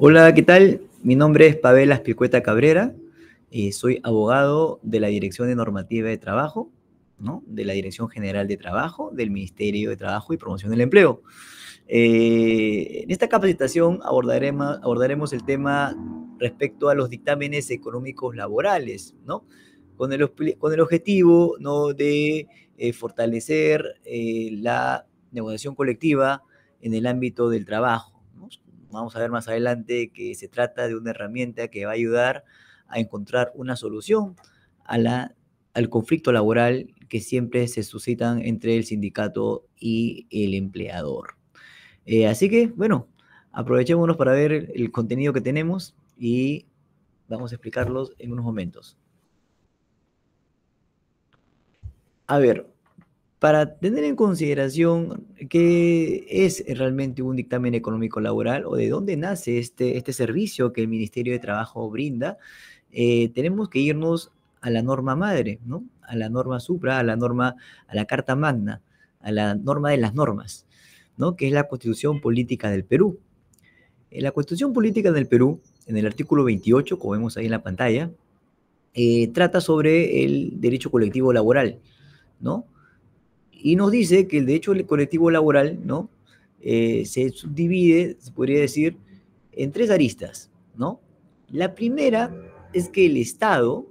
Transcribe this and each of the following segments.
Hola, ¿qué tal? Mi nombre es Pavel Aspicueta Cabrera, soy abogado de la Dirección de Normativa de Trabajo, ¿no? De la Dirección General de Trabajo, del Ministerio de Trabajo y Promoción del Empleo. En esta capacitación abordaremos el tema respecto a los dictámenes económicos laborales, ¿no? Con el objetivo, ¿no? de fortalecer la negociación colectiva en el ámbito del trabajo, ¿no? Vamos a ver más adelante que se trata de una herramienta que va a ayudar a encontrar una solución a al conflicto laboral que siempre se suscitan entre el sindicato y el empleador. Así que, bueno, aprovechémonos para ver el contenido que tenemos y vamos a explicarlos en unos momentos. A ver, para tener en consideración qué es realmente un dictamen económico laboral o de dónde nace este servicio que el Ministerio de Trabajo brinda, tenemos que irnos a la norma madre, ¿no? A la norma supra, a la Carta Magna, a la norma de las normas, ¿no? Que es la Constitución Política del Perú. En la Constitución Política del Perú, en el artículo 28, como vemos ahí en la pantalla, trata sobre el derecho colectivo laboral, ¿no? Y nos dice que el derecho colectivo laboral, ¿no? Se subdivide, se podría decir, en tres aristas, ¿no? La primera es que el Estado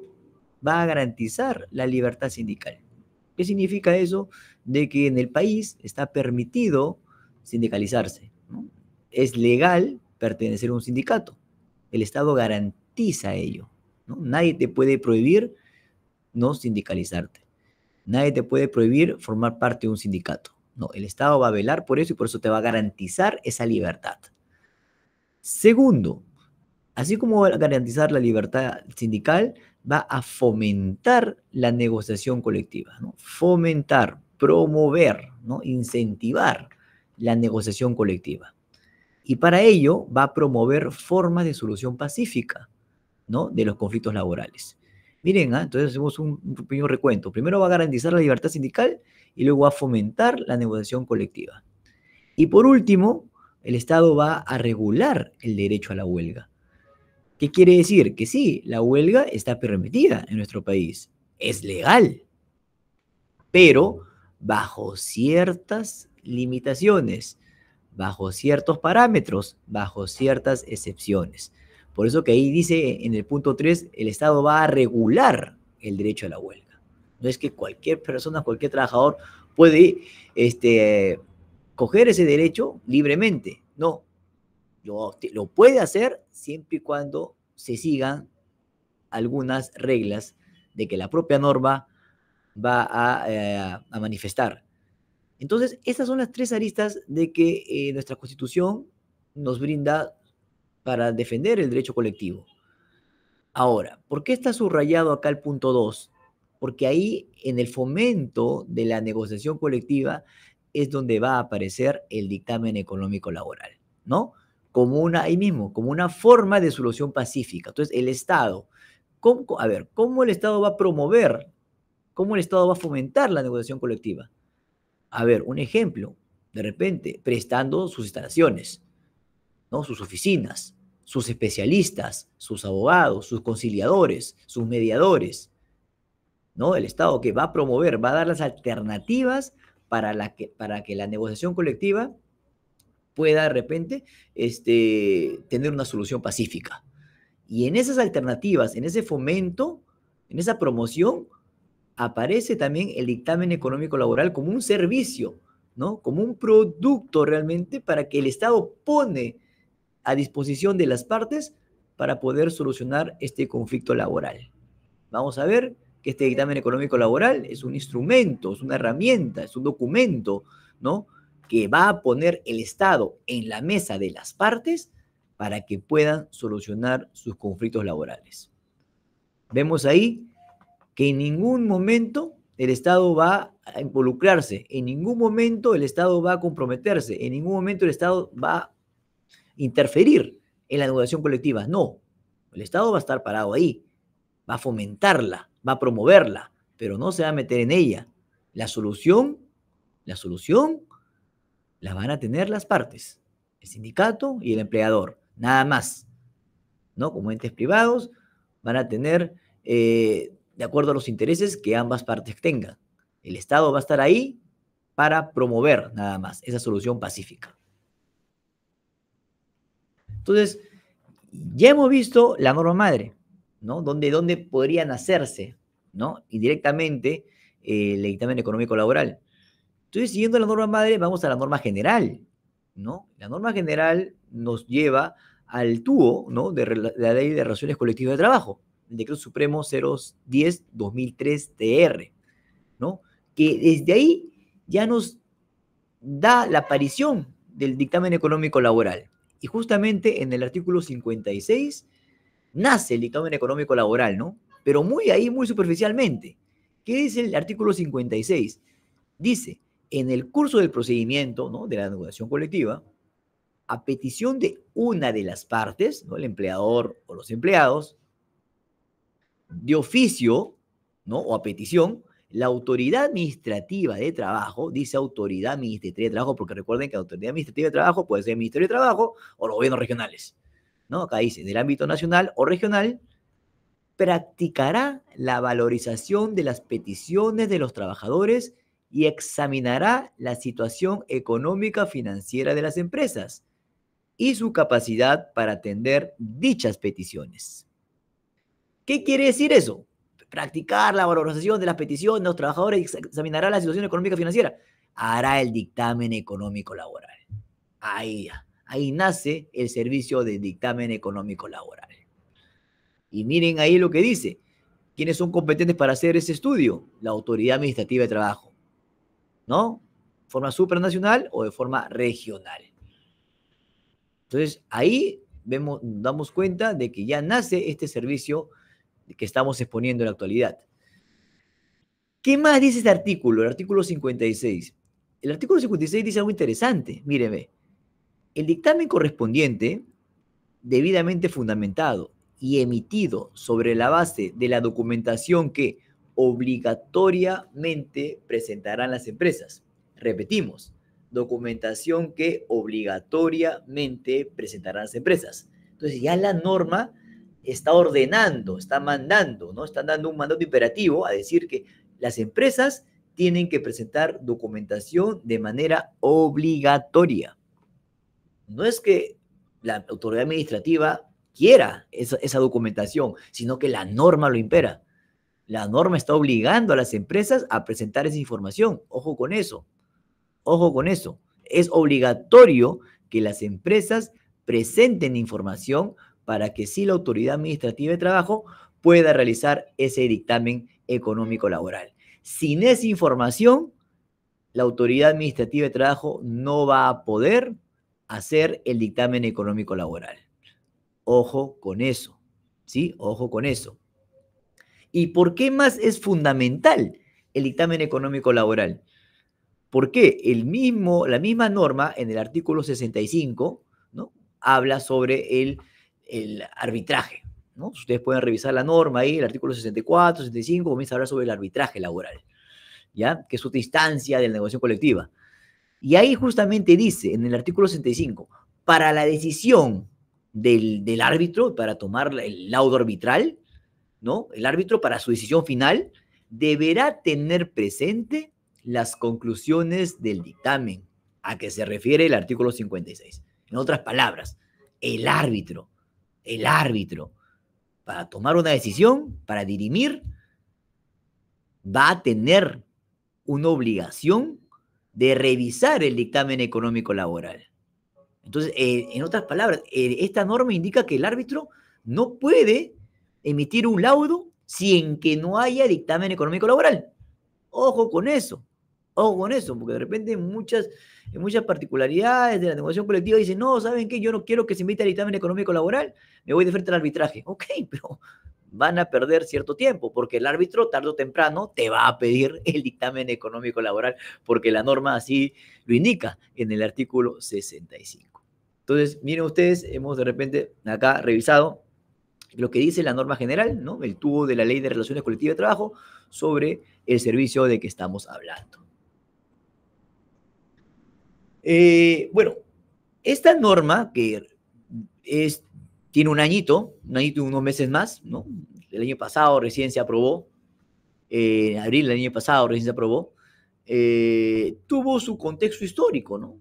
va a garantizar la libertad sindical. ¿Qué significa eso? De que en el país está permitido sindicalizarse, ¿no? Es legal pertenecer a un sindicato. El Estado garantiza ello, ¿no? Nadie te puede prohibir no sindicalizarte. Nadie te puede prohibir formar parte de un sindicato. No, el Estado va a velar por eso y por eso te va a garantizar esa libertad. Segundo, así como va a garantizar la libertad sindical, va a fomentar la negociación colectiva, ¿no? Fomentar, promover, ¿no? Incentivar la negociación colectiva. Y para ello va a promover formas de solución pacífica, ¿no? De los conflictos laborales. Miren, entonces hacemos un pequeño recuento. Primero va a garantizar la libertad sindical y luego va a fomentar la negociación colectiva. Y por último, el Estado va a regular el derecho a la huelga. ¿Qué quiere decir? Que sí, la huelga está permitida en nuestro país, es legal, pero bajo ciertas limitaciones, bajo ciertos parámetros, bajo ciertas excepciones. Por eso que ahí dice en el punto 3, el Estado va a regular el derecho a la huelga. No es que cualquier persona, cualquier trabajador puede coger ese derecho libremente. No, lo puede hacer siempre y cuando se sigan algunas reglas de que la propia norma va a manifestar. Entonces, estas son las tres aristas de que nuestra Constitución nos brinda para defender el derecho colectivo. Ahora, ¿por qué está subrayado acá el punto 2? Porque ahí, en el fomento de la negociación colectiva, es donde va a aparecer el dictamen económico laboral, ¿no? Ahí mismo, como una forma de solución pacífica. Entonces, el Estado, a ver, ¿cómo el Estado va a promover, cómo el Estado va a fomentar la negociación colectiva? A ver, un ejemplo, de repente, prestando sus instalaciones, ¿no? Sus oficinas, sus especialistas, sus abogados, sus conciliadores, sus mediadores, ¿no? El Estado que va a promover, va a dar las alternativas para que la negociación colectiva pueda de repente tener una solución pacífica. Y en esas alternativas, en ese fomento, en esa promoción, aparece también el dictamen económico laboral como un servicio, ¿no? Como un producto realmente para que el Estado pone a disposición de las partes para poder solucionar este conflicto laboral. Vamos a ver que este dictamen económico laboral es un instrumento, es una herramienta, es un documento, ¿no? Que va a poner el Estado en la mesa de las partes para que puedan solucionar sus conflictos laborales. Vemos ahí que en ningún momento el Estado va a involucrarse, en ningún momento el Estado va a comprometerse, en ningún momento el Estado va a interferir en la negociación colectiva. No, el Estado va a estar parado ahí, va a fomentarla, va a promoverla, pero no se va a meter en ella. La solución la van a tener las partes, el sindicato y el empleador. nada más, ¿no? Como entes privados van a tener, de acuerdo a los intereses que ambas partes tengan. El Estado va a estar ahí para promover nada más esa solución pacífica. Entonces, ya hemos visto la norma madre, ¿no? Donde podrían hacerse, ¿no? Indirectamente, el dictamen económico laboral. Entonces, siguiendo la norma madre, vamos a la norma general, ¿no? La norma general nos lleva al TUO, ¿no? De la Ley de Relaciones Colectivas de Trabajo, el Decreto Supremo 010-2003-TR, ¿no? Que desde ahí ya nos da la aparición del dictamen económico laboral. Y justamente en el artículo 56 nace el dictamen económico laboral, ¿no? Pero muy superficialmente. ¿Qué dice el artículo 56? Dice, en el curso del procedimiento, ¿no? De la negociación colectiva, a petición de una de las partes, ¿no? El empleador o los empleados, de oficio, ¿no? O a petición, la autoridad administrativa de trabajo, dice autoridad administrativa de trabajo, porque recuerden que la autoridad administrativa de trabajo puede ser el Ministerio de Trabajo o los gobiernos regionales, ¿no? Acá dice, del ámbito nacional o regional, practicará la valorización de las peticiones de los trabajadores y examinará la situación económica financiera de las empresas y su capacidad para atender dichas peticiones. ¿Qué quiere decir eso? Practicar la valorización de las peticiones de los trabajadores y examinará la situación económica financiera. Hará el dictamen económico laboral. Ahí nace el servicio de dictamen económico laboral. Y miren ahí lo que dice. ¿Quiénes son competentes para hacer ese estudio? La Autoridad Administrativa de Trabajo, ¿no? ¿De forma supranacional o de forma regional? Entonces, ahí damos cuenta de que ya nace este servicio que estamos exponiendo en la actualidad. ¿Qué más dice este artículo? El artículo 56. El artículo 56 dice algo interesante. Míreme. El dictamen correspondiente, debidamente fundamentado y emitido sobre la base de la documentación que obligatoriamente presentarán las empresas. Repetimos, documentación que obligatoriamente presentarán las empresas. Entonces ya la norma está ordenando, está mandando, ¿no? Están dando un mandato imperativo a decir que las empresas tienen que presentar documentación de manera obligatoria. No es que la autoridad administrativa quiera esa documentación, sino que la norma lo impera. La norma está obligando a las empresas a presentar esa información. Ojo con eso. Ojo con eso. Es obligatorio que las empresas presenten información para que sí la autoridad administrativa de trabajo pueda realizar ese dictamen económico laboral. Sin esa información, la autoridad administrativa de trabajo no va a poder hacer el dictamen económico laboral. Ojo con eso, ¿sí? Ojo con eso. ¿Y por qué más es fundamental el dictamen económico laboral? Porque la misma norma en el artículo 65, ¿no? Habla sobre el arbitraje, ¿no? Ustedes pueden revisar la norma ahí, el artículo 64, 65, comienza a hablar sobre el arbitraje laboral, ¿ya? Que es otra instancia de la negociación colectiva. Y ahí justamente dice, en el artículo 65, para la decisión del árbitro, para tomar el laudo arbitral, ¿no? El árbitro para su decisión final deberá tener presente las conclusiones del dictamen a que se refiere el artículo 56. En otras palabras, el árbitro, para tomar una decisión, para dirimir, va a tener una obligación de revisar el dictamen económico laboral. Entonces, en otras palabras, esta norma indica que el árbitro no puede emitir un laudo sin que no haya dictamen económico laboral. Ojo con eso, porque de repente en muchas particularidades de la negociación colectiva dicen, no, ¿saben qué? Yo no quiero que se emita el dictamen económico laboral, me voy de frente al arbitraje. Ok, pero van a perder cierto tiempo, porque el árbitro tarde o temprano te va a pedir el dictamen económico laboral, porque la norma así lo indica en el artículo 65. Entonces, miren ustedes, hemos de repente acá revisado lo que dice la norma general, ¿no? El tubo de la Ley de Relaciones Colectivas de Trabajo sobre el servicio de que estamos hablando. Bueno, esta norma que tiene un añito y unos meses más, ¿no? El año pasado recién se aprobó, en abril del año pasado recién se aprobó, tuvo su contexto histórico, ¿no?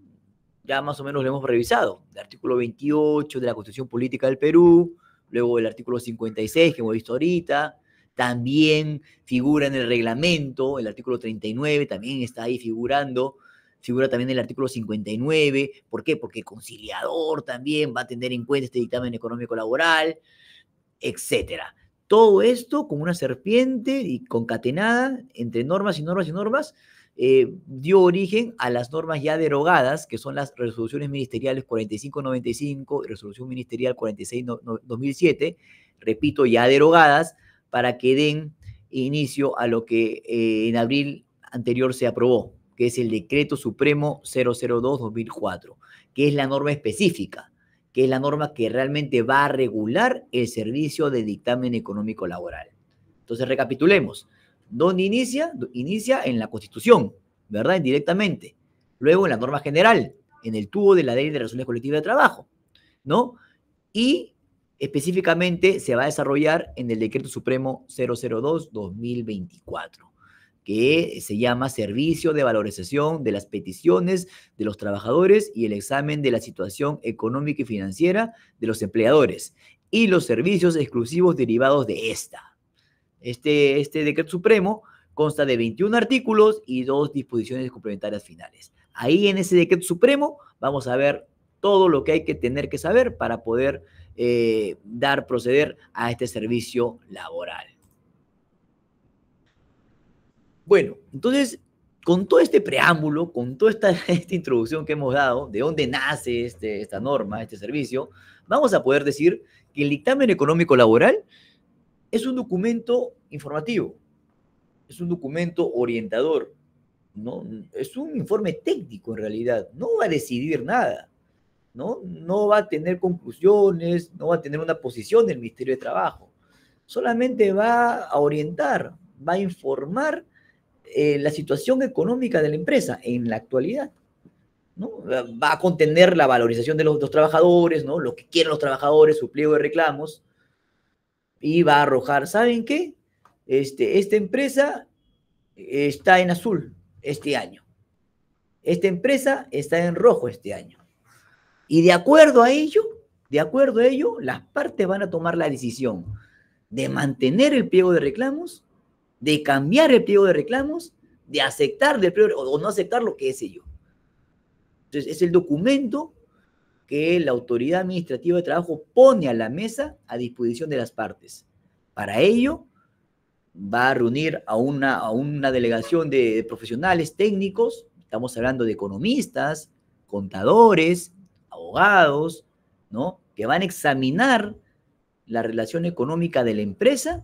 Ya más o menos lo hemos revisado, el artículo 28 de la Constitución Política del Perú, luego el artículo 56 que hemos visto ahorita, también figura en el reglamento, el artículo 39 también está ahí figurando, figura también el artículo 59, ¿por qué? Porque el conciliador también va a tener en cuenta este dictamen económico laboral, etcétera. Todo esto como una serpiente y concatenada entre normas y normas y normas, dio origen a las normas ya derogadas, que son las resoluciones ministeriales 4595 y resolución ministerial 46-2007, repito, ya derogadas, para que den inicio a lo que en abril anterior se aprobó, que es el Decreto Supremo 002-2004, que es la norma específica, que es la norma que realmente va a regular el servicio de dictamen económico laboral. Entonces, recapitulemos. ¿Dónde inicia? Inicia en la Constitución, ¿verdad? Indirectamente. Luego en la norma general, en el tubo de la Ley de Relaciones Colectivas de Trabajo, ¿no? Y específicamente se va a desarrollar en el Decreto Supremo 002-2024, que se llama Servicio de Valorización de las Peticiones de los Trabajadores y el Examen de la Situación Económica y Financiera de los Empleadores y los servicios exclusivos derivados de esta. Este Decreto Supremo consta de 21 artículos y 2 disposiciones complementarias finales. Ahí en ese Decreto Supremo vamos a ver todo lo que hay que tener que saber para poder proceder a este servicio laboral. Bueno, entonces, con todo este preámbulo, con toda esta introducción que hemos dado, de dónde nace esta norma, este servicio, vamos a poder decir que el dictamen económico laboral es un documento informativo, es un documento orientador, ¿no? Es un informe técnico en realidad, no va a decidir nada, ¿no? No va a tener conclusiones, no va a tener una posición del Ministerio de Trabajo, solamente va a orientar, va a informar la situación económica de la empresa en la actualidad, ¿no? Va a contener la valorización de los trabajadores, ¿no? Lo que quieren los trabajadores, su pliego de reclamos, y va a arrojar, ¿saben qué? Esta empresa está en azul este año. Esta empresa está en rojo este año. Y de acuerdo a ello, las partes van a tomar la decisión de mantener el pliego de reclamos, de cambiar el pliego de reclamos, de aceptar del pliego o no aceptar lo que es ello. Entonces, es el documento que la Autoridad Administrativa de Trabajo pone a la mesa a disposición de las partes. Para ello, va a reunir a una delegación de profesionales técnicos, estamos hablando de economistas, contadores, abogados, ¿no? Que van a examinar la relación económica de la empresa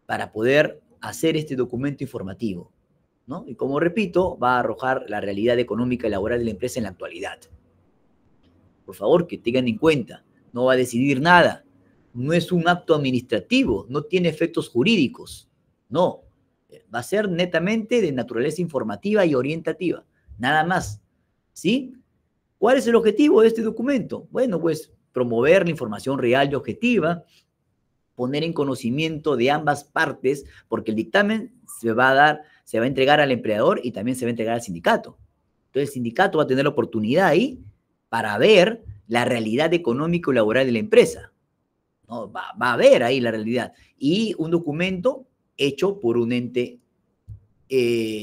para poder hacer este documento informativo, ¿no? Y como repito, va a arrojar la realidad económica y laboral de la empresa en la actualidad. Por favor, que tengan en cuenta, no va a decidir nada, no es un acto administrativo, no tiene efectos jurídicos, no, va a ser netamente de naturaleza informativa y orientativa, nada más, ¿sí? ¿Cuál es el objetivo de este documento? Bueno, pues promover la información real y objetiva, poner en conocimiento de ambas partes, porque el dictamen se va a entregar al empleador y también se va a entregar al sindicato. Entonces el sindicato va a tener la oportunidad ahí para ver la realidad económico y laboral de la empresa, ¿no? Va a ver ahí la realidad. Y un documento hecho por un ente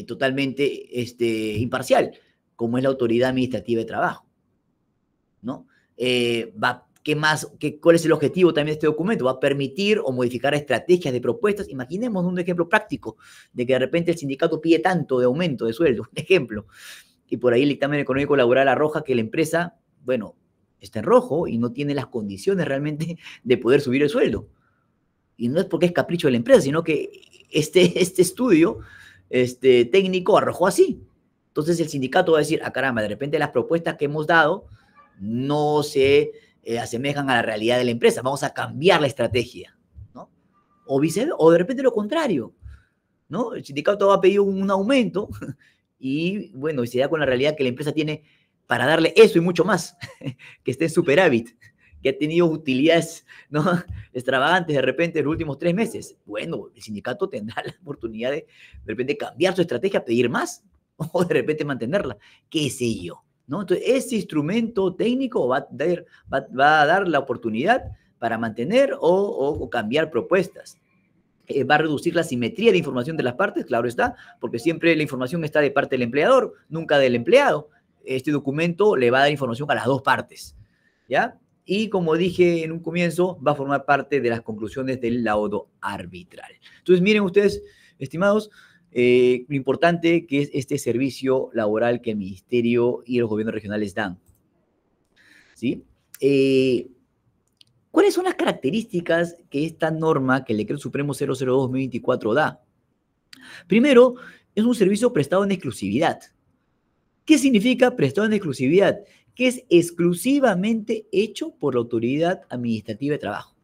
totalmente imparcial, como es la Autoridad Administrativa de Trabajo, ¿no? ¿Cuál es el objetivo también de este documento? Va a permitir o modificar estrategias de propuestas. Imaginemos un ejemplo práctico de que de repente el sindicato pide tanto de aumento de sueldo, un ejemplo, y por ahí el dictamen económico laboral arroja que la empresa, bueno, está en rojo y no tiene las condiciones realmente de poder subir el sueldo. Y no es porque es capricho de la empresa, sino que este estudio técnico arrojó así. Entonces el sindicato va a decir, caramba, de repente las propuestas que hemos dado no se asemejan a la realidad de la empresa, vamos a cambiar la estrategia, ¿no? O de repente lo contrario, ¿no? El sindicato va a pedir un aumento y, bueno, se da con la realidad que la empresa tiene para darle eso y mucho más, que esté en superávit, que ha tenido utilidades, ¿no?, extravagantes de repente en los últimos 3 meses. Bueno, el sindicato tendrá la oportunidad de repente cambiar su estrategia, pedir más, o de repente mantenerla, qué sé yo, ¿no? Entonces, ese instrumento técnico va a dar la oportunidad para mantener o cambiar propuestas. Va a reducir la simetría de información de las partes, claro está, porque siempre la información está de parte del empleador, nunca del empleado. Este documento le va a dar información a las dos partes, ¿ya? Y como dije en un comienzo, va a formar parte de las conclusiones del laudo arbitral. Entonces, miren ustedes, estimados, lo importante que es este servicio laboral que el Ministerio y los gobiernos regionales dan, ¿sí? ¿Cuáles son las características que esta norma, que el Decreto Supremo 002/2024 da? Primero, es un servicio prestado en exclusividad. ¿Qué significa prestado en exclusividad? Que es exclusivamente hecho por la Autoridad Administrativa de Trabajo.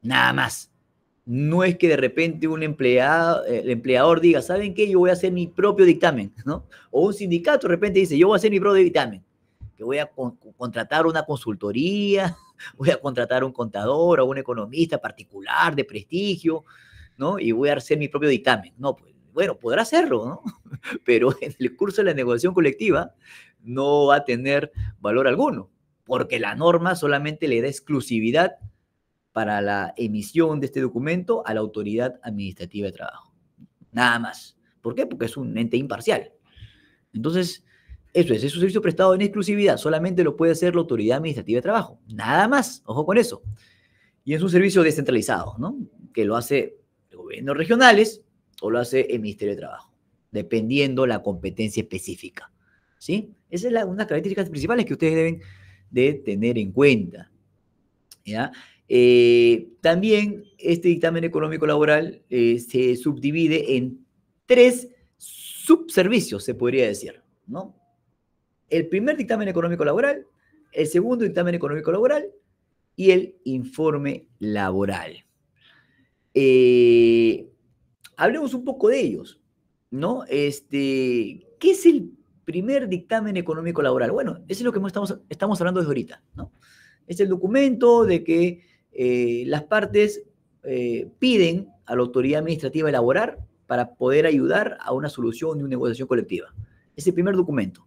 Nada más. No es que de repente un empleado, el empleador diga, ¿saben qué? Yo voy a hacer mi propio dictamen, ¿no? O un sindicato de repente dice, yo voy a hacer mi propio dictamen, que voy a contratar una consultoría, voy a contratar a un contador o un economista particular de prestigio, ¿no? Y voy a hacer mi propio dictamen. No, pues, bueno, podrá hacerlo, ¿no? Pero en el curso de la negociación colectiva no va a tener valor alguno, porque la norma solamente le da exclusividad para la emisión de este documento a la Autoridad Administrativa de Trabajo. Nada más. ¿Por qué? Porque es un ente imparcial. Entonces, eso es un servicio prestado en exclusividad. Solamente lo puede hacer la Autoridad Administrativa de Trabajo. Nada más. Ojo con eso. Y es un servicio descentralizado, ¿no? Que lo hace los gobiernos regionales o lo hace el Ministerio de Trabajo, dependiendo la competencia específica, ¿sí? Esa es una de las características principales que ustedes deben de tener en cuenta, ¿ya? También este dictamen económico laboral se subdivide en 3 subservicios, se podría decir, ¿no? El primer dictamen económico laboral, el segundo dictamen económico laboral y el informe laboral. Hablemos un poco de ellos, ¿no? ¿Qué es el primer dictamen económico laboral? Bueno, eso es lo que estamos hablando desde ahorita, ¿no? Es el documento de que las partes piden a la autoridad administrativa elaborar para poder ayudar a una solución de una negociación colectiva. Es el primer documento.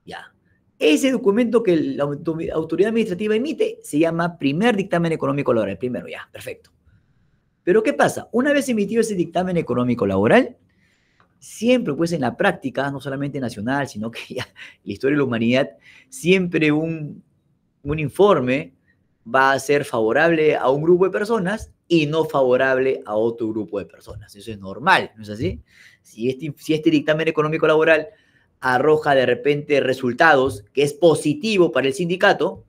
Ya. Ese documento que la autoridad administrativa emite se llama primer dictamen económico laboral. El primero, ya, perfecto. Pero ¿qué pasa? Una vez emitido ese dictamen económico laboral, siempre pues en la práctica, no solamente nacional, sino que ya en la historia de la humanidad, siempre un informe va a ser favorable a un grupo de personas y no favorable a otro grupo de personas. Eso es normal, ¿no es así? Si este dictamen económico laboral arroja de repente resultados que es positivo para el sindicato,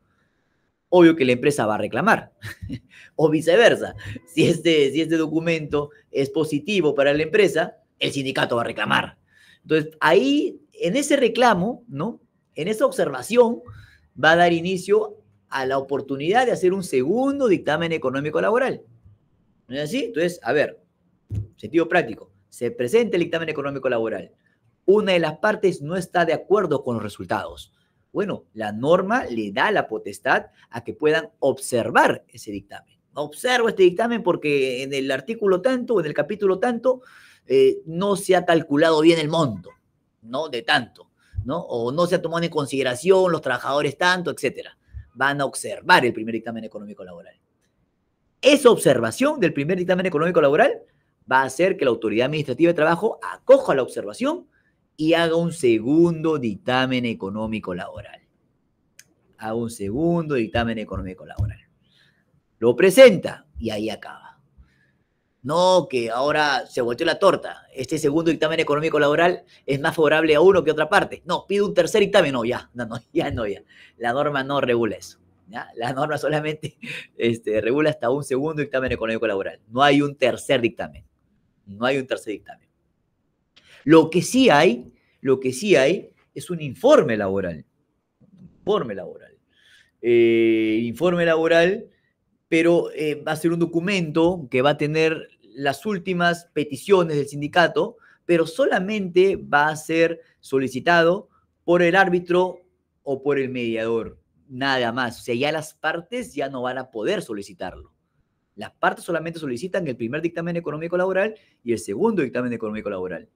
obvio que la empresa va a reclamar. O viceversa, si este documento es positivo para la empresa, el sindicato va a reclamar. Entonces, ahí, en ese reclamo, ¿no?, en esa observación, va a dar inicio a la oportunidad de hacer un segundo dictamen económico laboral. ¿No es así? Entonces, a ver, sentido práctico, se presenta el dictamen económico laboral. Una de las partes no está de acuerdo con los resultados. Bueno, la norma le da la potestad a que puedan observar ese dictamen. Observo este dictamen porque en el artículo tanto o en el capítulo tanto no se ha calculado bien el monto, ¿no?, de tanto, ¿no? O no se ha tomado en consideración los trabajadores tanto, etcétera. Van a observar el primer dictamen económico laboral. Esa observación del primer dictamen económico laboral va a hacer que la Autoridad Administrativa de Trabajo acoja la observación y haga un segundo dictamen económico laboral. Haga un segundo dictamen económico laboral. Lo presenta y ahí acaba. No, que ahora se volteó la torta. Este segundo dictamen económico laboral es más favorable a uno que a otra parte. No, pide un tercer dictamen. No, ya. La norma no regula eso, ¿ya? La norma solamente regula hasta un segundo dictamen económico laboral. No hay un tercer dictamen. No hay un tercer dictamen. Lo que sí hay es un informe laboral. Informe laboral, pero va a ser un documento que va a tener las últimas peticiones del sindicato, pero solamente va a ser solicitado por el árbitro o por el mediador, nada más. O sea, ya las partes ya no van a poder solicitarlo. Las partes solamente solicitan el primer dictamen económico laboral y el segundo dictamen económico laboral.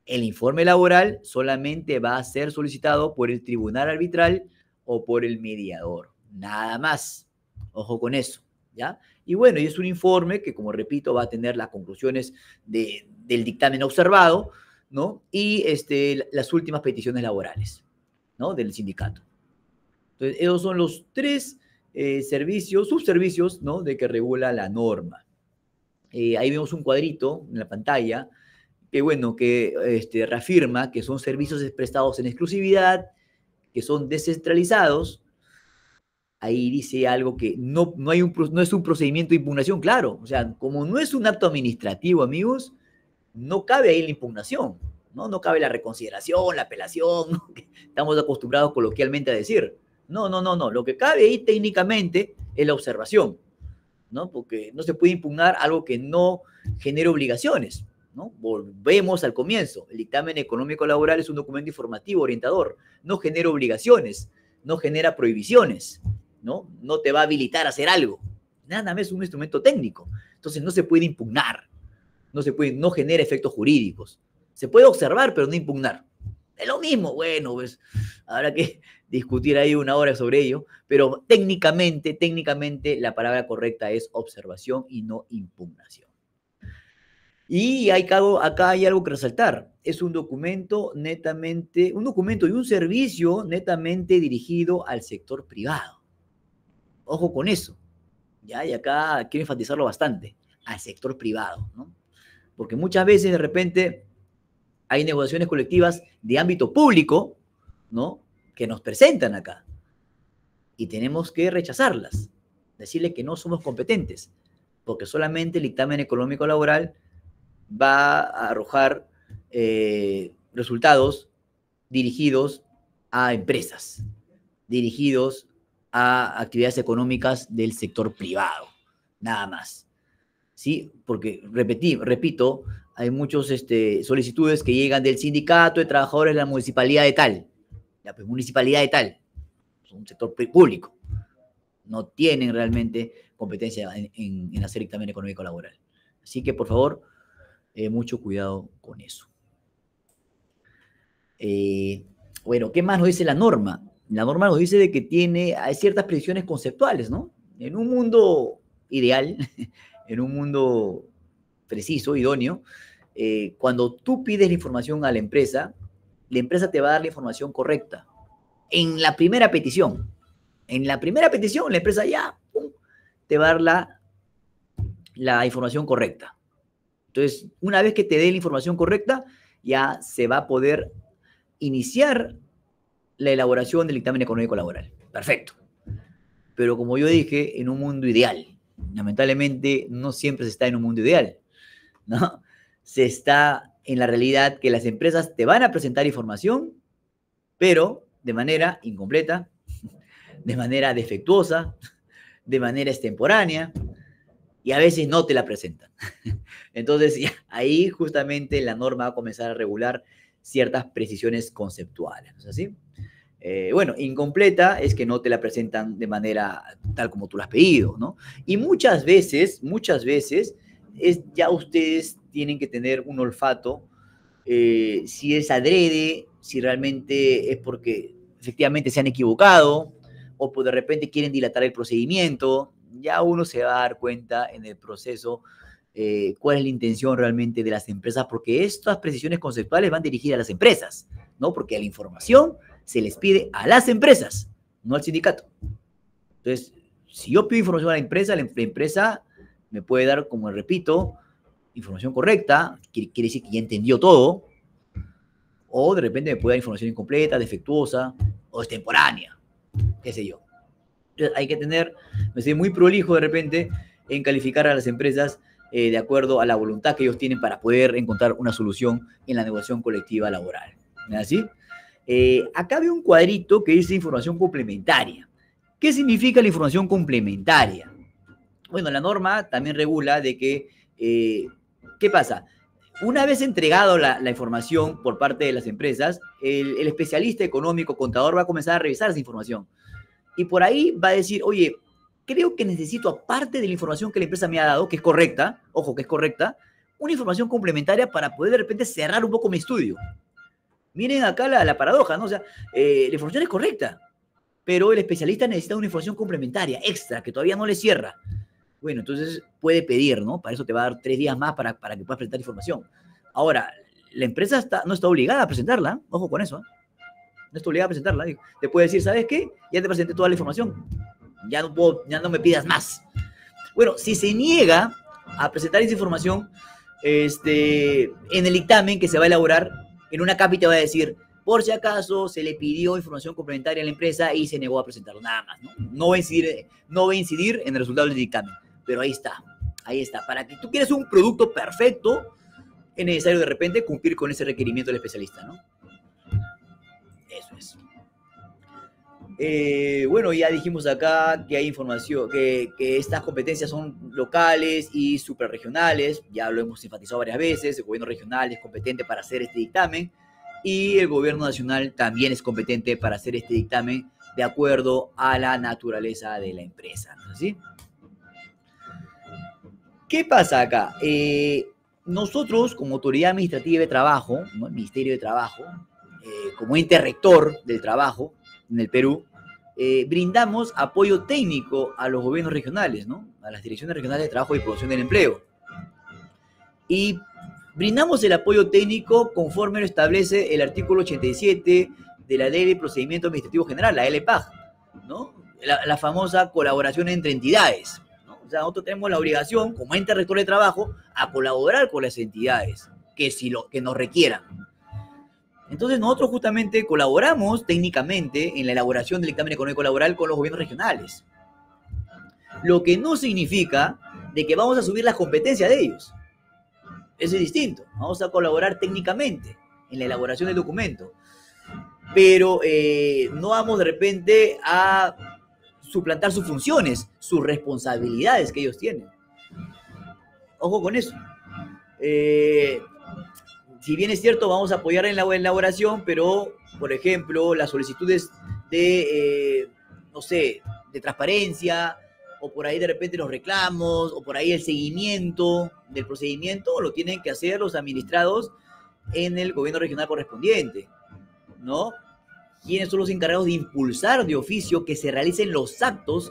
El informe laboral solamente va a ser solicitado por el tribunal arbitral o por el mediador. Nada más. Ojo con eso, ¿ya? Y bueno, y es un informe que, como repito, va a tener las conclusiones del dictamen observado, ¿no? Y las últimas peticiones laborales, ¿no? Del sindicato. Entonces, esos son los tres subservicios, ¿no? De que regula la norma. Ahí vemos un cuadrito en la pantalla que, bueno, que reafirma que son servicios prestados en exclusividad, que son descentralizados. Ahí dice algo que no es un procedimiento de impugnación, claro. O sea, como no es un acto administrativo, amigos, no cabe ahí la impugnación, ¿no? No cabe la reconsideración, la apelación, ¿no? Que estamos acostumbrados coloquialmente a decir. No. Lo que cabe ahí técnicamente es la observación, ¿no? Porque no se puede impugnar algo que no genere obligaciones, ¿no? Volvemos al comienzo. El dictamen económico laboral es un documento informativo, orientador. No genera obligaciones, no genera prohibiciones, ¿no? No te va a habilitar a hacer algo. Nada más es un instrumento técnico. Entonces no se puede impugnar. No genera efectos jurídicos. Se puede observar, pero no impugnar. Es lo mismo, bueno, pues habrá que discutir ahí una hora sobre ello, pero técnicamente la palabra correcta es observación y no impugnación. Y acá hay algo que resaltar. Es un documento y un servicio netamente dirigido al sector privado. Ojo con eso. ¿Ya? Y acá quiero enfatizarlo bastante, al sector privado, ¿no? Porque muchas veces de repente hay negociaciones colectivas de ámbito público, ¿no? Que nos presentan acá. Y tenemos que rechazarlas, decirle que no somos competentes, porque solamente el dictamen económico laboral va a arrojar resultados dirigidos a empresas, dirigidos a actividades económicas del sector privado, nada más. ¿Sí? Porque, repito, hay muchas solicitudes que llegan del sindicato de trabajadores de la municipalidad de tal. Ya, pues, municipalidad de tal. Es un sector público. No tienen realmente competencia en hacer dictamen económico laboral. Así que, por favor, mucho cuidado con eso. Bueno, ¿qué más nos dice la norma? La norma nos dice de que hay ciertas precisiones conceptuales, ¿no? En un mundo ideal, en un mundo preciso, idóneo, cuando tú pides la información a la empresa te va a dar la información correcta. En la primera petición, la empresa ya te va a dar la información correcta. Entonces, una vez que te dé la información correcta, ya se va a poder iniciar la elaboración del dictamen económico laboral. Perfecto. Pero como yo dije, en un mundo ideal. Lamentablemente, no siempre se está en un mundo ideal, ¿no? Se está en la realidad que las empresas te van a presentar información, pero de manera incompleta, de manera defectuosa, de manera extemporánea, y a veces no te la presentan. Entonces, ahí justamente la norma va a comenzar a regular ciertas precisiones conceptuales, ¿no es así? Bueno, incompleta es que no te la presentan de manera tal como tú la has pedido, ¿no? Y muchas veces, ya ustedes tienen que tener un olfato, si es adrede, si realmente es porque efectivamente se han equivocado, o pues de repente quieren dilatar el procedimiento. Ya uno se va a dar cuenta en el proceso cuál es la intención realmente de las empresas, porque estas precisiones conceptuales van dirigidas a las empresas, ¿no? Porque la información se les pide a las empresas, no al sindicato. Entonces, si yo pido información a la empresa me puede dar, como repito, información correcta, quiere decir que ya entendió todo, o de repente me puede dar información incompleta, defectuosa, o extemporánea, qué sé yo. Entonces, hay que me soy muy prolijo de repente en calificar a las empresas de acuerdo a la voluntad que ellos tienen para poder encontrar una solución en la negociación colectiva laboral. ¿No es así? Acá veo un cuadrito que dice información complementaria. ¿Qué significa la información complementaria? Bueno, la norma también regula de que, ¿qué pasa? Una vez entregado la información por parte de las empresas, el especialista económico, contador, va a comenzar a revisar esa información. Y por ahí va a decir, oye, creo que necesito, aparte de la información que la empresa me ha dado, que es correcta, ojo, que es correcta, una información complementaria para poder de repente cerrar un poco mi estudio. Miren acá la paradoja, ¿no? O sea, la información es correcta, pero el especialista necesita una información complementaria, extra, que todavía no le cierra. Bueno, entonces puede pedir, ¿no? Para eso te va a dar 3 días más para que puedas presentar información. Ahora, la empresa no está obligada a presentarla, ojo con eso, ¿eh? No está obligada a presentarla. Te puede decir, ¿sabes qué? Ya te presenté toda la información, ya no me pidas más. Bueno, si se niega a presentar esa información, en el dictamen que se va a elaborar, en una cápita va a decir, por si acaso se le pidió información complementaria a la empresa y se negó a presentarlo, nada más, ¿no? No va a incidir en el resultado del dictamen, pero ahí está. Para que tú quieras un producto perfecto, es necesario de repente cumplir con ese requerimiento del especialista, ¿no? Eso es. Bueno, ya dijimos acá que hay información, que estas competencias son locales y suprarregionales, ya lo hemos enfatizado varias veces, el gobierno regional es competente para hacer este dictamen y el gobierno nacional también es competente para hacer este dictamen de acuerdo a la naturaleza de la empresa, ¿no es así? ¿Qué pasa acá? Nosotros, como Autoridad Administrativa de Trabajo, ¿no? El Ministerio de Trabajo, como ente rector del trabajo en el Perú, brindamos apoyo técnico a los gobiernos regionales, ¿no? A las direcciones regionales de trabajo y producción del empleo. Y brindamos el apoyo técnico conforme lo establece el artículo 87 de la Ley de Procedimiento Administrativo General, la LPAG, ¿no? La famosa colaboración entre entidades, ¿no? O sea, nosotros tenemos la obligación, como ente rector de trabajo, a colaborar con las entidades que nos requieran. Entonces nosotros justamente colaboramos técnicamente en la elaboración del dictamen económico laboral con los gobiernos regionales. Lo que no significa de que vamos a subir las competencias de ellos. Eso es distinto. Vamos a colaborar técnicamente en la elaboración del documento. Pero no vamos de repente a suplantar sus funciones, sus responsabilidades que ellos tienen. Ojo con eso. Si bien es cierto, vamos a apoyar en la elaboración, pero, por ejemplo, las solicitudes de, no sé, de transparencia, o por ahí de repente los reclamos, o por ahí el seguimiento del procedimiento, lo tienen que hacer los administrados en el gobierno regional correspondiente, ¿no? ¿Quiénes son los encargados de impulsar de oficio que se realicen los actos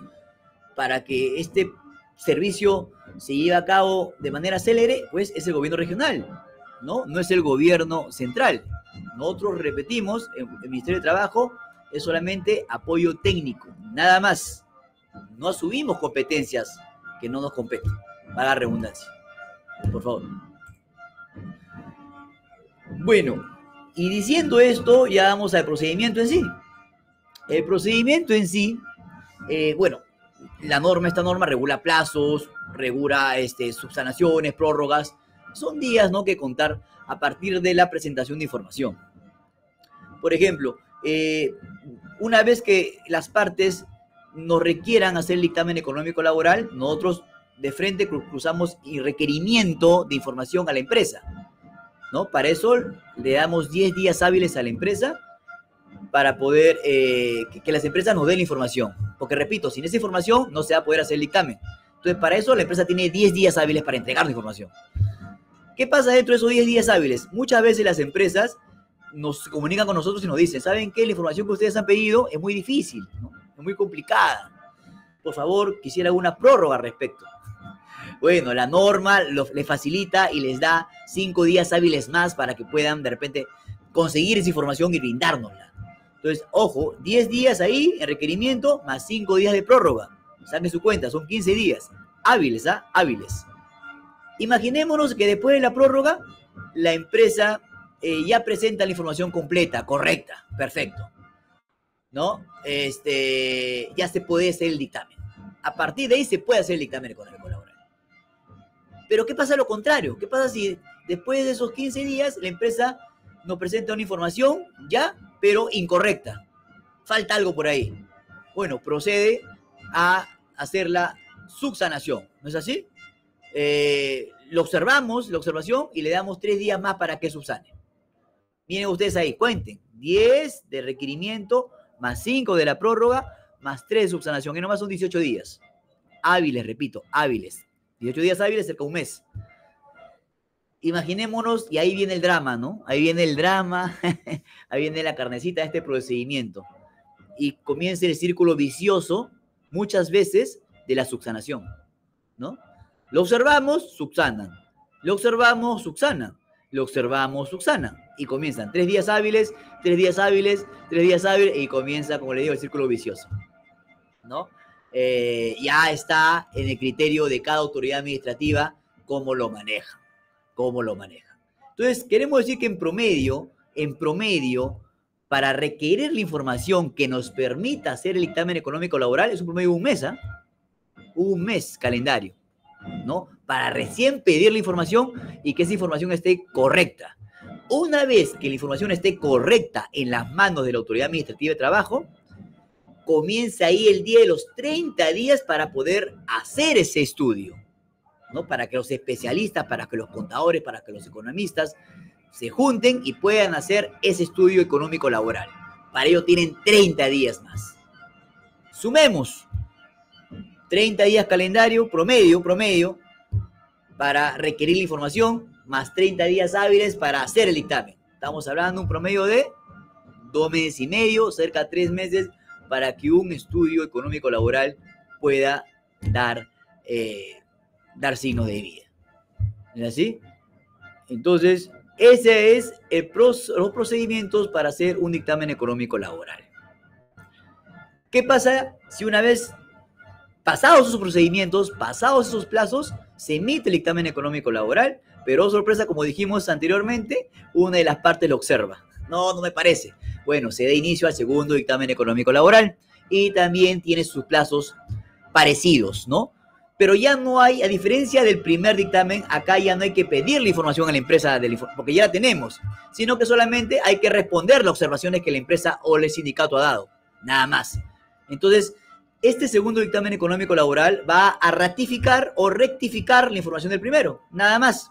para que este servicio se lleve a cabo de manera célere? Pues es el gobierno regional. No es el gobierno central. Nosotros repetimos, el Ministerio de Trabajo es solamente apoyo técnico, nada más. No asumimos competencias que no nos competen. Haga redundancia, por favor. Bueno, y diciendo esto, ya vamos al procedimiento en sí. El procedimiento en sí, bueno, esta norma regula plazos, regula subsanaciones, prórrogas. Son días, ¿no?, que contar a partir de la presentación de información. Por ejemplo, una vez que las partes nos requieran hacer el dictamen económico laboral, nosotros de frente cruzamos el requerimiento de información a la empresa, ¿no? Para eso le damos 10 días hábiles a la empresa para poder que las empresas nos den la información. Porque, repito, sin esa información no se va a poder hacer el dictamen. Entonces, para eso la empresa tiene 10 días hábiles para entregar la información. ¿Qué pasa dentro de esos 10 días hábiles? Muchas veces las empresas nos comunican con nosotros y nos dicen, ¿saben qué? La información que ustedes han pedido es muy difícil, ¿no? Es muy complicada. Por favor, quisiera alguna prórroga al respecto. Bueno, la norma les facilita y les da 5 días hábiles más para que puedan de repente conseguir esa información y brindárnosla. Entonces, ojo, 10 días ahí en requerimiento más 5 días de prórroga. Saquen su cuenta, son 15 días. Hábiles, ¿ah? Hábiles. Imaginémonos que después de la prórroga, la empresa ya presenta la información completa, correcta, perfecto, ¿no? Ya se puede hacer el dictamen. A partir de ahí se puede hacer el dictamen económico laboral. Pero ¿qué pasa a lo contrario? ¿Qué pasa si después de esos 15 días la empresa nos presenta una información ya, pero incorrecta? Falta algo por ahí. Bueno, procede a hacer la subsanación, ¿no es así? Lo observamos, la observación, y le damos 3 días más para que subsane. Miren ustedes ahí, cuenten. 10 de requerimiento, más 5 de la prórroga, más 3 de subsanación, que nomás son 18 días. Hábiles, repito, hábiles. 18 días hábiles, cerca de un mes. Imaginémonos, y ahí viene el drama, ¿no? Ahí viene el drama, ahí viene la carnecita de este procedimiento. Y comienza el círculo vicioso, muchas veces, de la subsanación, ¿no? Lo observamos, subsanan. Lo observamos, subsanan. Lo observamos, subsanan. Y comienzan 3 días hábiles, 3 días hábiles, 3 días hábiles, y comienza, como le digo, el círculo vicioso, ¿no? Ya está en el criterio de cada autoridad administrativa cómo lo maneja. Cómo lo maneja. Entonces, queremos decir que en promedio, para requerir la información que nos permita hacer el dictamen económico laboral, es un promedio de un mes, ¿eh? Un mes calendario, ¿no? Para recién pedir la información y que esa información esté correcta. Una vez que la información esté correcta en las manos de la autoridad administrativa de trabajo, comienza ahí el día de los 30 días para poder hacer ese estudio, ¿no? Para que los especialistas, para que los contadores, para que los economistas se junten y puedan hacer ese estudio económico laboral. Para ello tienen 30 días más. Sumemos 30 días calendario, promedio, para requerir la información, más 30 días hábiles para hacer el dictamen. Estamos hablando de un promedio de 2 meses y medio, cerca de 3 meses, para que un estudio económico laboral pueda dar signos de vida. ¿Es así? Entonces, ese es los procedimientos para hacer un dictamen económico laboral. ¿Qué pasa si una vez pasados esos procedimientos, pasados esos plazos, se emite el dictamen económico laboral, pero sorpresa, como dijimos anteriormente, una de las partes lo observa? No me parece. Bueno, se da inicio al segundo dictamen económico laboral y también tiene sus plazos parecidos, ¿no? Pero ya no hay, a diferencia del primer dictamen, acá ya no hay que pedir la información a la empresa, porque ya la tenemos, sino que solamente hay que responder las observaciones que la empresa o el sindicato ha dado, nada más. Entonces, este segundo dictamen económico laboral va a ratificar o rectificar la información del primero, nada más.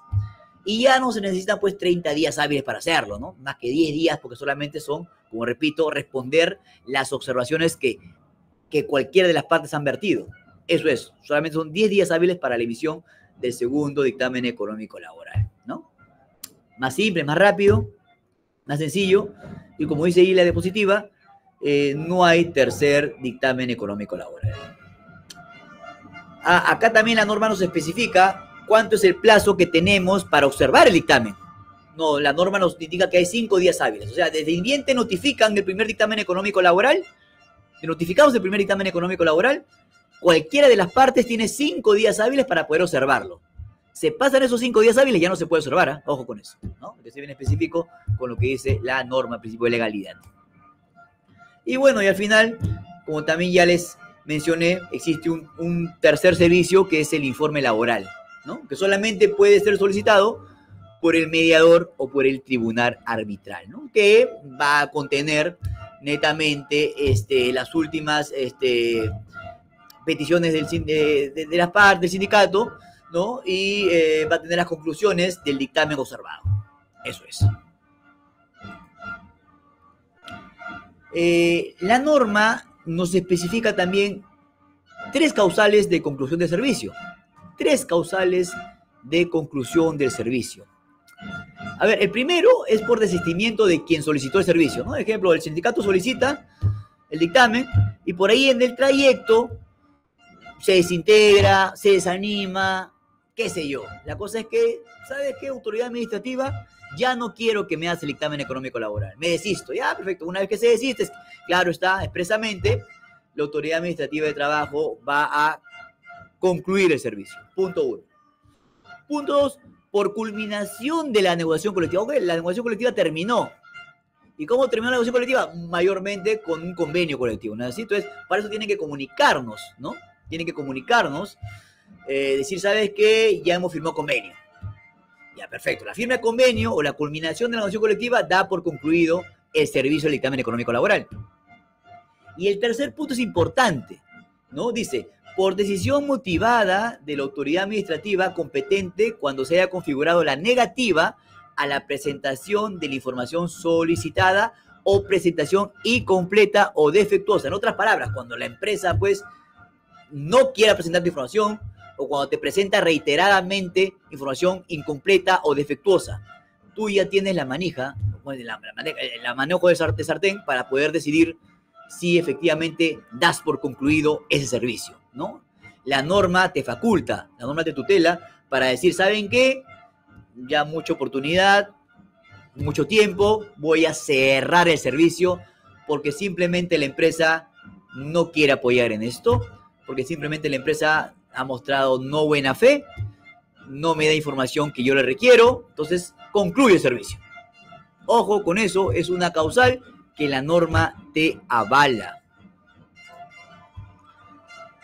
Y ya no se necesitan pues 30 días hábiles para hacerlo, ¿no? Más que 10 días, porque solamente son, como repito, responder las observaciones que cualquiera de las partes han vertido. Eso es, solamente son 10 días hábiles para la emisión del segundo dictamen económico laboral, ¿no? Más simple, más rápido, más sencillo, y como dice ahí la diapositiva, no hay tercer dictamen económico laboral. Acá también la norma nos especifica cuánto es el plazo que tenemos para observar el dictamen. No, la norma nos indica que hay 5 días hábiles. O sea, desde el día te notifican el primer dictamen económico laboral, te notificamos el primer dictamen económico laboral, cualquiera de las partes tiene 5 días hábiles para poder observarlo. Se pasan esos 5 días hábiles, ya no se puede observar, ¿eh? Ojo con eso, ¿no? Que sea bien específico con lo que dice la norma, principio de legalidad. Y bueno, y al final, como también ya les mencioné, existe un tercer servicio que es el informe laboral, ¿no? Que solamente puede ser solicitado por el mediador o por el tribunal arbitral, ¿no? Que va a contener netamente las últimas peticiones de las partes del sindicato, ¿no? Y va a tener las conclusiones del dictamen observado. Eso es. La norma nos especifica también 3 causales de conclusión de servicio. 3 causales de conclusión del servicio. A ver, el primero es por desistimiento de quien solicitó el servicio, ¿no? Por ejemplo, el sindicato solicita el dictamen y por ahí en el trayecto se desintegra, se desanima, qué sé yo. La cosa es que, ¿sabes qué? Autoridad administrativa, ya no quiero que me hagas el dictamen económico laboral. Me desisto. Ya, perfecto. Una vez que se desiste, claro está, expresamente, la autoridad administrativa de trabajo va a concluir el servicio. Punto 1. Punto 2, por culminación de la negociación colectiva. Ok, la negociación colectiva terminó. ¿Y cómo terminó la negociación colectiva? Mayormente con un convenio colectivo, ¿no es así? Entonces, para eso tienen que comunicarnos, ¿no? Tienen que comunicarnos, decir, ¿sabes qué? Ya hemos firmado convenio. Ya, perfecto. La firma de convenio o la culminación de la negociación colectiva da por concluido el servicio del dictamen económico laboral. Y el tercer punto es importante, ¿no? Dice, por decisión motivada de la autoridad administrativa competente cuando se haya configurado la negativa a la presentación de la información solicitada o presentación incompleta o defectuosa. En otras palabras, cuando la empresa pues no quiera presentar tu información o cuando te presenta reiteradamente información incompleta o defectuosa, tú ya tienes la manija, la manejo de sartén para poder decidir si efectivamente das por concluido ese servicio, ¿no? La norma te faculta, la norma te tutela para decir, ¿saben qué? Ya mucha oportunidad, mucho tiempo, voy a cerrar el servicio porque simplemente la empresa no quiere apoyar en esto, porque simplemente la empresa ha mostrado no buena fe, no me da información que yo le requiero, entonces concluye el servicio. Ojo con eso, es una causal que la norma te avala.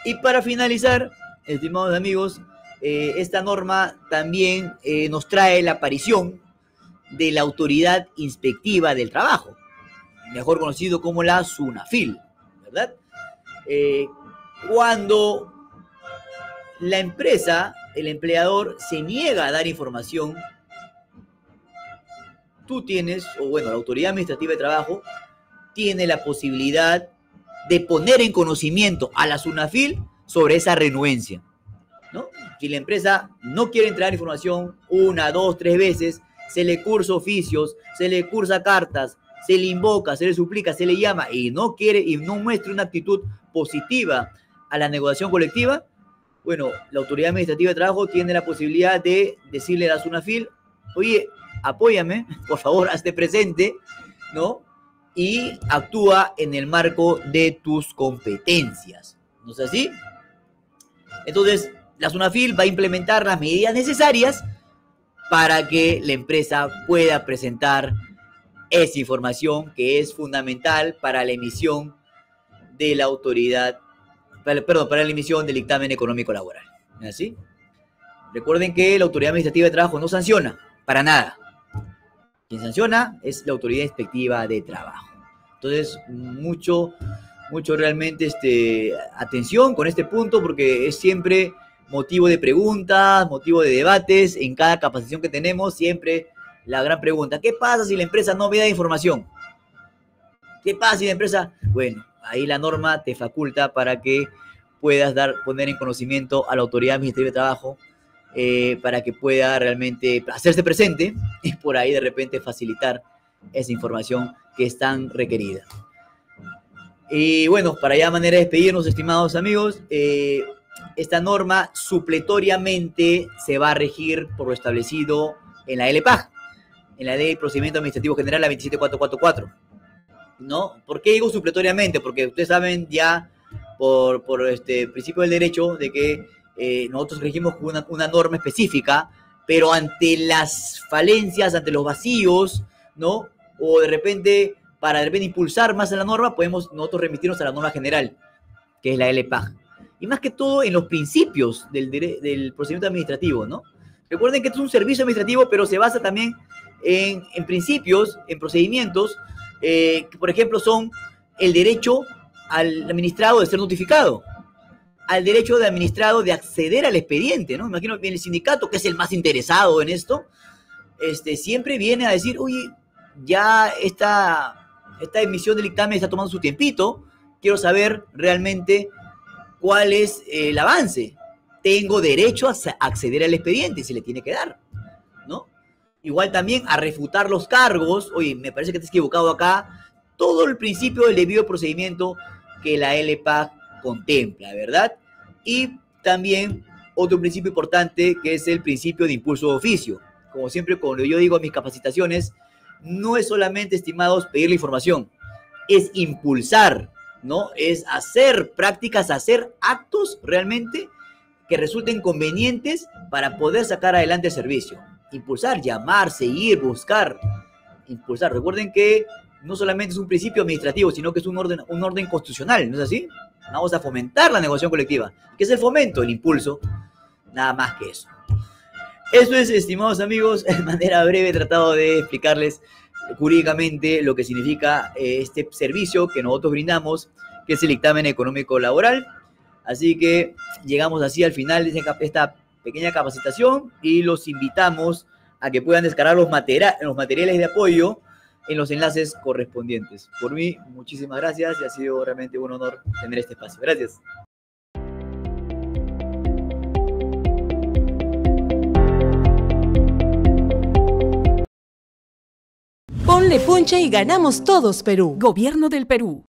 Y para finalizar, estimados amigos, esta norma también nos trae la aparición de la Autoridad Inspectiva del Trabajo, mejor conocido como la SUNAFIL, ¿verdad? Cuando la empresa, el empleador, se niega a dar información, tú tienes, o bueno, la Autoridad Administrativa de Trabajo tiene la posibilidad de poner en conocimiento a la SUNAFIL sobre esa renuencia, ¿no? Si la empresa no quiere entregar información 1, 2, 3 veces, se le cursa oficios, se le cursa cartas, se le invoca, se le suplica, se le llama y no quiere y no muestra una actitud positiva a la negociación colectiva, bueno, la Autoridad Administrativa de Trabajo tiene la posibilidad de decirle a la SUNAFIL, oye, apóyame, por favor, hazte presente, ¿no? Y actúa en el marco de tus competencias, ¿no es así? Entonces, la SUNAFIL va a implementar las medidas necesarias para que la empresa pueda presentar esa información que es fundamental para la emisión de la autoridad, para la emisión del dictamen económico laboral. ¿No es así? Recuerden que la Autoridad Administrativa de Trabajo no sanciona para nada. Quien sanciona es la Autoridad Inspectiva de Trabajo. Entonces, mucho realmente atención con este punto porque es siempre motivo de preguntas, motivo de debates en cada capacitación que tenemos, siempre la gran pregunta, ¿qué pasa si la empresa no me da información? ¿Qué pasa si la empresa? Bueno, ahí la norma te faculta para que puedas poner en conocimiento a la Autoridad Administrativa de Trabajo para que pueda realmente hacerse presente y por ahí de repente facilitar esa información que es tan requerida. Y bueno, para ya manera de despedirnos, estimados amigos, esta norma supletoriamente se va a regir por lo establecido en la LPAG, en la Ley de Procedimiento Administrativo General, la 27444, ¿no? ¿Por qué digo supletoriamente? Porque ustedes saben ya por principio del derecho de que nosotros regimos una norma específica, pero ante las falencias, ante los vacíos, ¿no? O de repente, para de repente impulsar más a la norma, podemos nosotros remitirnos a la norma general, que es la LPAG. Y más que todo en los principios del procedimiento administrativo, ¿no? Recuerden que esto es un servicio administrativo, pero se basa también en principios, en procedimientos, que por ejemplo son el derecho al administrado de ser notificado, al derecho del administrado de acceder al expediente, ¿no? Imagino que el sindicato, que es el más interesado en esto, siempre viene a decir, oye, ya esta emisión del dictamen está tomando su tiempito, quiero saber realmente cuál es el avance. Tengo derecho a acceder al expediente y se le tiene que dar, ¿no? Igual también a refutar los cargos. Oye, me parece que te has equivocado acá. Todo el principio del debido procedimiento que la LPAG contempla, ¿verdad? Y también otro principio importante que es el principio de impulso de oficio. Como siempre, cuando yo digo en mis capacitaciones, no es solamente, estimados, pedir la información, es impulsar, ¿no? Es hacer prácticas, hacer actos realmente que resulten convenientes para poder sacar adelante el servicio. Impulsar, llamar, seguir, buscar, impulsar. Recuerden que no solamente es un principio administrativo, sino que es un orden constitucional, ¿no es así? Vamos a fomentar la negociación colectiva. ¿Qué es el fomento? El impulso. Nada más que eso. Eso es, estimados amigos, de manera breve he tratado de explicarles jurídicamente lo que significa este servicio que nosotros brindamos, que es el dictamen económico laboral. Así que llegamos así al final de esta pequeña capacitación y los invitamos a que puedan descargar los materiales de apoyo en los enlaces correspondientes. Por mí, muchísimas gracias y ha sido realmente un honor tener este espacio. Gracias. Ponle punche y ganamos todos, Perú. Gobierno del Perú.